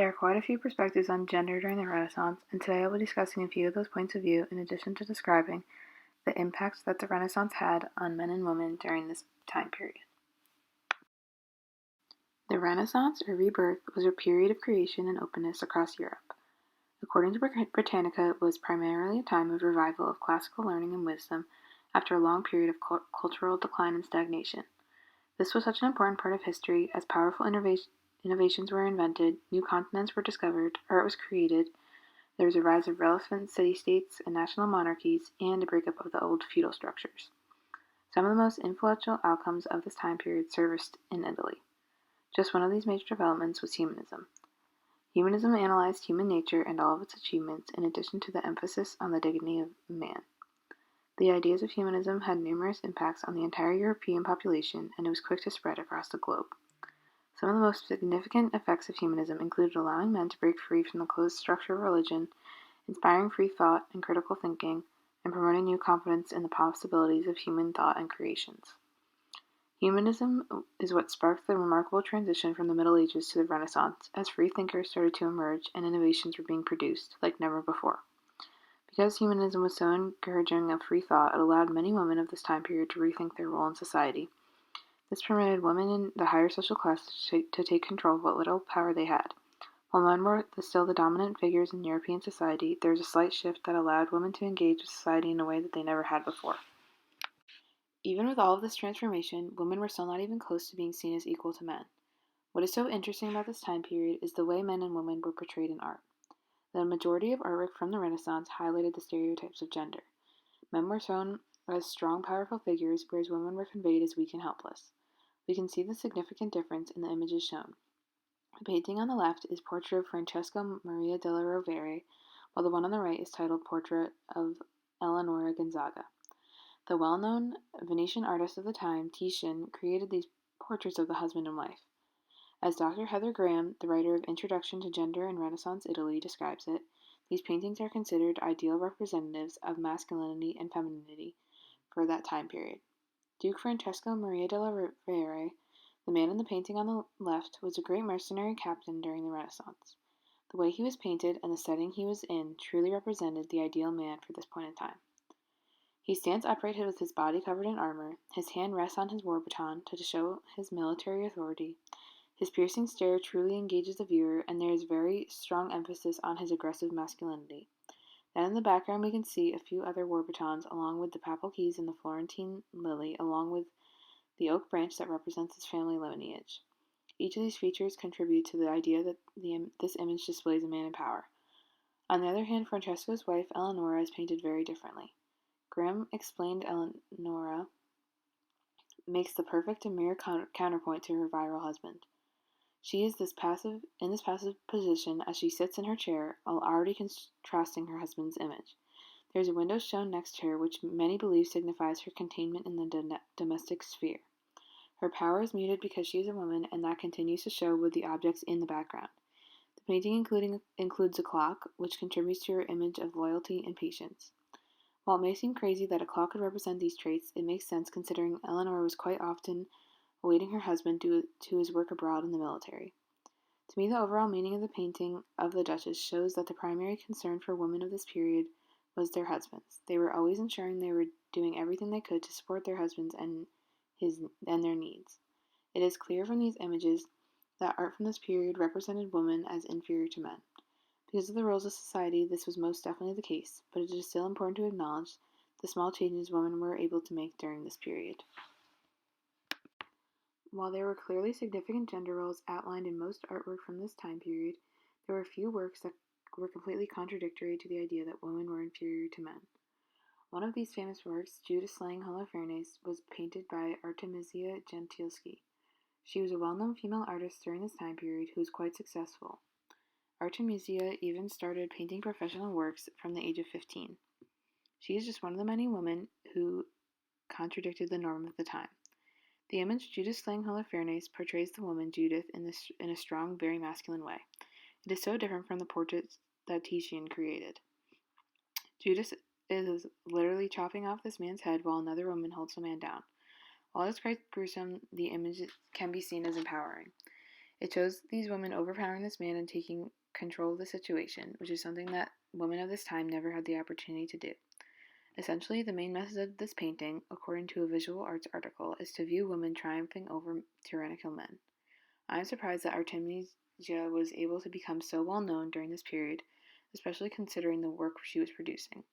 There are quite a few perspectives on gender during the Renaissance, and today I will be discussing a few of those points of view in addition to describing the impacts that the Renaissance had on men and women during this time period. The Renaissance, or rebirth, was a period of creation and openness across Europe. According to Britannica, it was primarily a time of revival of classical learning and wisdom after a long period of cultural decline and stagnation. This was such an important part of history, as powerful innovations were invented, new continents were discovered, art was created, there was a rise of relevant city-states and national monarchies, and a breakup of the old feudal structures. Some of the most influential outcomes of this time period surfaced in Italy. Just one of these major developments was humanism. Humanism analyzed human nature and all of its achievements, in addition to the emphasis on the dignity of man. The ideas of humanism had numerous impacts on the entire European population, and it was quick to spread across the globe. Some of the most significant effects of humanism included allowing men to break free from the closed structure of religion, inspiring free thought and critical thinking, and promoting new confidence in the possibilities of human thought and creations. Humanism is what sparked the remarkable transition from the Middle Ages to the Renaissance, as free thinkers started to emerge and innovations were being produced like never before. Because humanism was so encouraging of free thought, it allowed many women of this time period to rethink their role in society. This permitted women in the higher social classes to take control of what little power they had. While men were still the dominant figures in European society, there was a slight shift that allowed women to engage with society in a way that they never had before. Even with all of this transformation, women were still not even close to being seen as equal to men. What is so interesting about this time period is the way men and women were portrayed in art. The majority of artwork from the Renaissance highlighted the stereotypes of gender. Men were shown as strong, powerful figures, whereas women were conveyed as weak and helpless. We can see the significant difference in the images shown. The painting on the left is Portrait of Francesca Maria della Rovere, while the one on the right is titled Portrait of Eleonora Gonzaga. The well-known Venetian artist of the time, Titian, created these portraits of the husband and wife. As Dr. Heather Graham, the writer of Introduction to Gender in Renaissance Italy, describes it, these paintings are considered ideal representatives of masculinity and femininity for that time period. Duke Francesco Maria della Rovere, the man in the painting on the left, was a great mercenary captain during the Renaissance. The way he was painted and the setting he was in truly represented the ideal man for this point in time. He stands upright with his body covered in armor, his hand rests on his war baton to show his military authority. His piercing stare truly engages the viewer, and there is very strong emphasis on his aggressive masculinity. Then in the background we can see a few other war batons, along with the papal keys and the Florentine lily, along with the oak branch that represents his family lineage. Each of these features contribute to the idea that this image displays a man in power. On the other hand, Francesco's wife, Eleonora, is painted very differently. Graham explained Eleonora makes the perfect and mirror counterpoint to her virile husband. She is in this passive position as she sits in her chair, while already contrasting her husband's image. There is a window shown next to her, which many believe signifies her containment in the domestic sphere. Her power is muted because she is a woman, and that continues to show with the objects in the background. The painting includes a clock, which contributes to her image of loyalty and patience. While it may seem crazy that a clock could represent these traits, it makes sense considering Eleanor was quite often awaiting her husband due to his work abroad in the military. To me, the overall meaning of the painting of the Duchess shows that the primary concern for women of this period was their husbands. They were always ensuring they were doing everything they could to support their husbands and their needs. It is clear from these images that art from this period represented women as inferior to men. Because of the rules of society, this was most definitely the case, but it is still important to acknowledge the small changes women were able to make during this period. While there were clearly significant gender roles outlined in most artwork from this time period, there were a few works that were completely contradictory to the idea that women were inferior to men. One of these famous works, Judas slaying Holofernes, was painted by Artemisia Gentileschi. She was a well-known female artist during this time period who was quite successful. Artemisia even started painting professional works from the age of 15. She is just one of the many women who contradicted the norm of the time. The image Judas slaying Holofernes portrays the woman Judith in a strong, very masculine way. It is so different from the portraits that Titian created. Judas is literally chopping off this man's head while another woman holds the man down. While it is quite gruesome, the image can be seen as empowering. It shows these women overpowering this man and taking control of the situation, which is something that women of this time never had the opportunity to do. Essentially, the main message of this painting, according to a visual arts article, is to view women triumphing over tyrannical men. I am surprised that Artemisia was able to become so well known during this period, especially considering the work she was producing.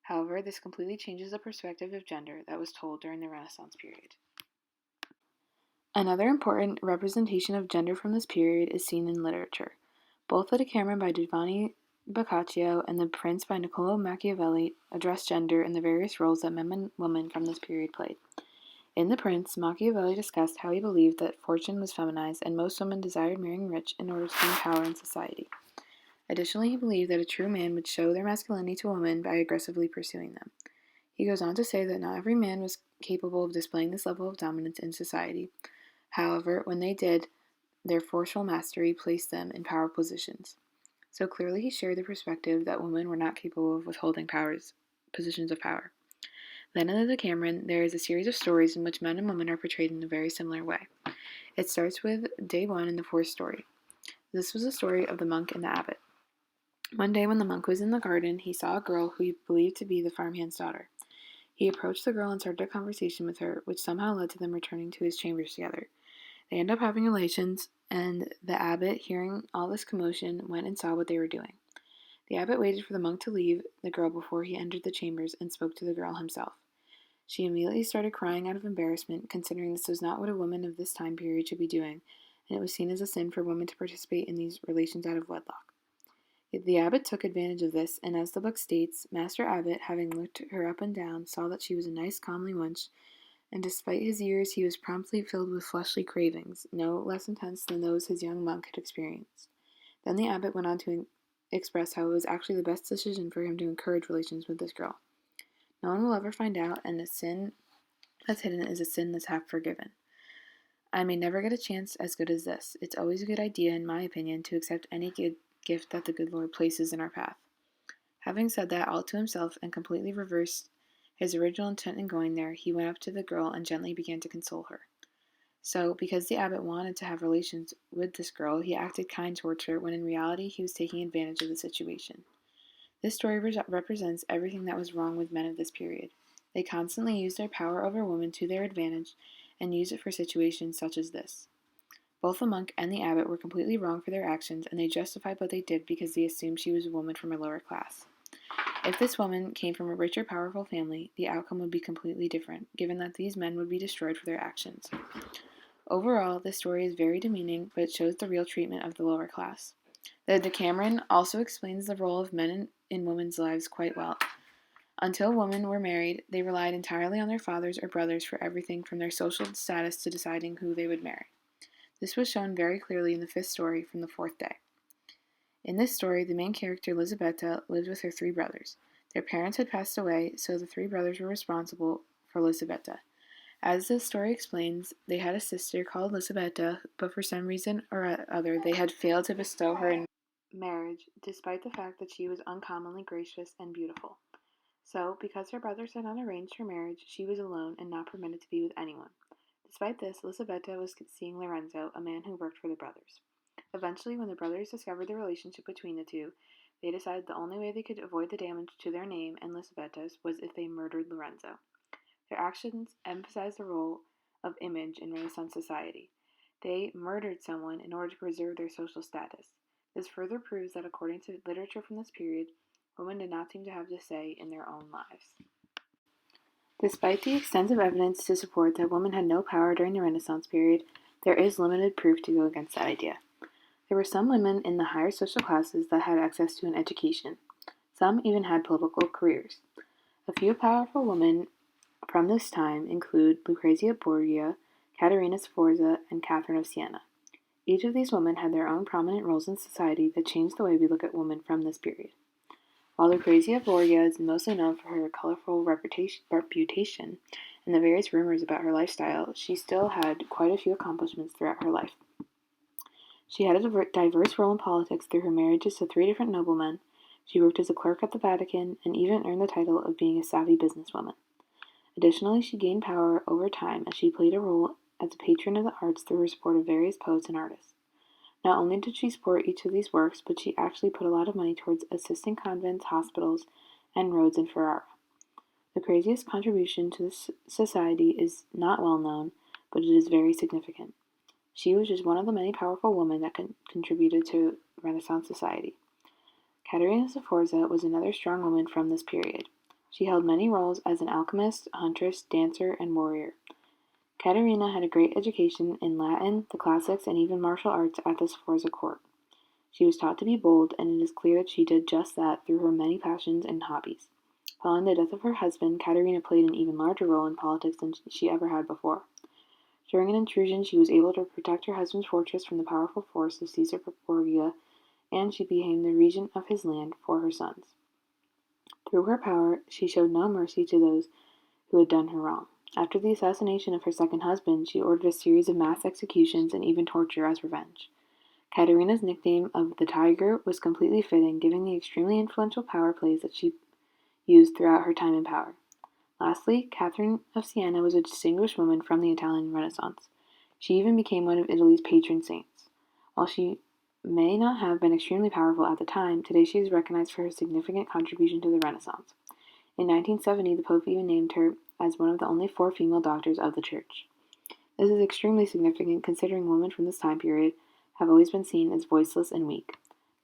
However, this completely changes the perspective of gender that was told during the Renaissance period. Another important representation of gender from this period is seen in literature. Both the Decameron by Giovanni Boccaccio and The Prince by Niccolò Machiavelli address gender and the various roles that men and women from this period played. In The Prince, Machiavelli discussed how he believed that fortune was feminized and most women desired marrying rich in order to gain power in society. Additionally, he believed that a true man would show their masculinity to women by aggressively pursuing them. He goes on to say that not every man was capable of displaying this level of dominance in society. However, when they did, their forceful mastery placed them in power positions. So clearly he shared the perspective that women were not capable of withholding positions of power. Then in the Decameron, there is a series of stories in which men and women are portrayed in a very similar way. It starts with day 1 in the 4th story. This was the story of the monk and the abbot. One day when the monk was in the garden, he saw a girl who he believed to be the farmhand's daughter. He approached the girl and started a conversation with her, which somehow led to them returning to his chambers together. They end up having relations, and the abbot, hearing all this commotion, went and saw what they were doing. The abbot waited for the monk to leave the girl before he entered the chambers and spoke to the girl himself. She immediately started crying out of embarrassment, considering this was not what a woman of this time period should be doing, and it was seen as a sin for women to participate in these relations out of wedlock. The abbot took advantage of this, and as the book states, Master Abbot, having looked her up and down, saw that she was a nice, comely wench, and despite his years, he was promptly filled with fleshly cravings, no less intense than those his young monk had experienced. Then the abbot went on to express how it was actually the best decision for him to encourage relations with this girl. No one will ever find out, and a sin that's hidden is a sin that's half forgiven. I may never get a chance as good as this. It's always a good idea, in my opinion, to accept any good gift that the good Lord places in our path. Having said that all to himself and completely reversed his original intent in going there, he went up to the girl and gently began to console her. So, because the abbot wanted to have relations with this girl, he acted kind towards her when in reality he was taking advantage of the situation. This story represents everything that was wrong with men of this period. They constantly used their power over women to their advantage and used it for situations such as this. Both the monk and the abbot were completely wrong for their actions, and they justified what they did because they assumed she was a woman from a lower class. If this woman came from a rich or powerful family, the outcome would be completely different, given that these men would be destroyed for their actions. Overall, this story is very demeaning, but it shows the real treatment of the lower class. The Decameron also explains the role of men in women's lives quite well. Until women were married, they relied entirely on their fathers or brothers for everything from their social status to deciding who they would marry. This was shown very clearly in the 5th story from the 4th day. In this story, the main character, Lisabetta, lived with her 3 brothers. Their parents had passed away, so the 3 brothers were responsible for Lisabetta. As the story explains, they had a sister called Lisabetta, but for some reason or other, they had failed to bestow her in marriage, despite the fact that she was uncommonly gracious and beautiful. So, because her brothers had not arranged her marriage, she was alone and not permitted to be with anyone. Despite this, Lisabetta was seeing Lorenzo, a man who worked for the brothers. Eventually, when the brothers discovered the relationship between the two, they decided the only way they could avoid the damage to their name and Lisabetta's was if they murdered Lorenzo. Their actions emphasized the role of image in Renaissance society. They murdered someone in order to preserve their social status. This further proves that according to literature from this period, women did not seem to have a say in their own lives. Despite the extensive evidence to support that women had no power during the Renaissance period, there is limited proof to go against that idea. There were some women in the higher social classes that had access to an education. Some even had political careers. A few powerful women from this time include Lucrezia Borgia, Caterina Sforza, and Catherine of Siena. Each of these women had their own prominent roles in society that changed the way we look at women from this period. While Lucrezia Borgia is mostly known for her colorful reputation and the various rumors about her lifestyle, she still had quite a few accomplishments throughout her life. She had a diverse role in politics through her marriages to 3 different noblemen. She worked as a clerk at the Vatican and even earned the title of being a savvy businesswoman. Additionally, she gained power over time as she played a role as a patron of the arts through her support of various poets and artists. Not only did she support each of these works, but she actually put a lot of money towards assisting convents, hospitals, and roads in Ferrara. Lucrezia's contribution to this society is not well known, but it is very significant. She was just one of the many powerful women that contributed to Renaissance society. Caterina Sforza was another strong woman from this period. She held many roles as an alchemist, huntress, dancer, and warrior. Caterina had a great education in Latin, the classics, and even martial arts at the Sforza court. She was taught to be bold, and it is clear that she did just that through her many passions and hobbies. Following the death of her husband, Caterina played an even larger role in politics than she ever had before. During an intrusion, she was able to protect her husband's fortress from the powerful force of Caesar Borgia, and she became the regent of his land for her sons. Through her power, she showed no mercy to those who had done her wrong. After the assassination of her second husband, she ordered a series of mass executions and even torture as revenge. Caterina's nickname of the Tiger was completely fitting, given the extremely influential power plays that she used throughout her time in power. Lastly, Catherine of Siena was a distinguished woman from the Italian Renaissance. She even became one of Italy's patron saints. While she may not have been extremely powerful at the time, today she is recognized for her significant contribution to the Renaissance. In 1970, the Pope even named her as one of the only 4 female doctors of the Church. This is extremely significant considering women from this time period have always been seen as voiceless and weak.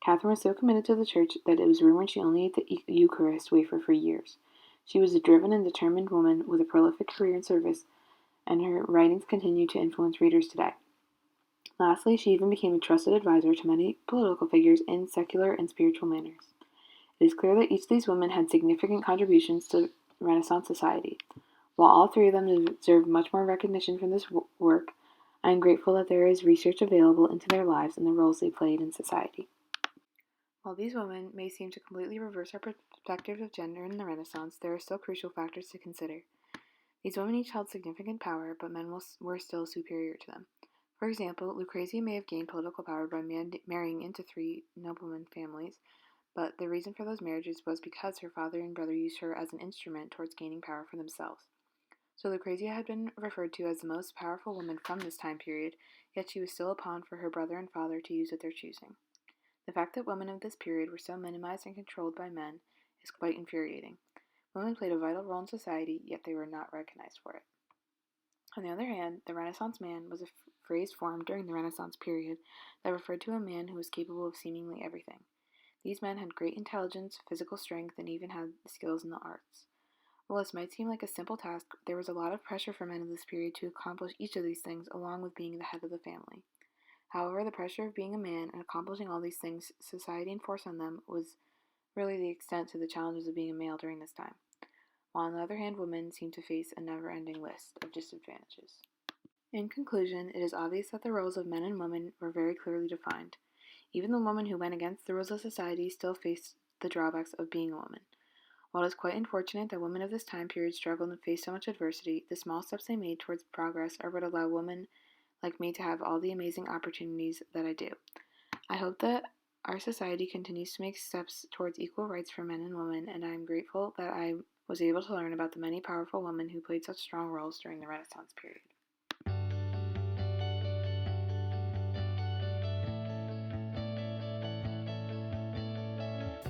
Catherine was so committed to the Church that it was rumored she only ate the Eucharist wafer for years. She was a driven and determined woman with a prolific career in service, and her writings continue to influence readers today. Lastly, she even became a trusted advisor to many political figures in secular and spiritual manners. It is clear that each of these women had significant contributions to Renaissance society. While all 3 of them deserve much more recognition for this work, I am grateful that there is research available into their lives and the roles they played in society. While these women may seem to completely reverse our perspective of gender in the Renaissance, there are still crucial factors to consider. These women each held significant power, but men were still superior to them. For example, Lucrezia may have gained political power by marrying into 3 nobleman families, but the reason for those marriages was because her father and brother used her as an instrument towards gaining power for themselves. So Lucrezia had been referred to as the most powerful woman from this time period, yet she was still a pawn for her brother and father to use at their choosing. The fact that women of this period were so minimized and controlled by men is quite infuriating. Women played a vital role in society, yet they were not recognized for it. On the other hand, the Renaissance man was a phrase formed during the Renaissance period that referred to a man who was capable of seemingly everything. These men had great intelligence, physical strength, and even had skills in the arts. While this might seem like a simple task, there was a lot of pressure for men of this period to accomplish each of these things along with being the head of the family. However, the pressure of being a man and accomplishing all these things society enforced on them was really the extent to the challenges of being a male during this time, while on the other hand, women seemed to face a never-ending list of disadvantages. In conclusion, it is obvious that the roles of men and women were very clearly defined. Even the woman who went against the rules of society still faced the drawbacks of being a woman. While it is quite unfortunate that women of this time period struggled and faced so much adversity, the small steps they made towards progress are what allow women like me to have all the amazing opportunities that I do. I hope that our society continues to make steps towards equal rights for men and women, and I am grateful that I was able to learn about the many powerful women who played such strong roles during the Renaissance period.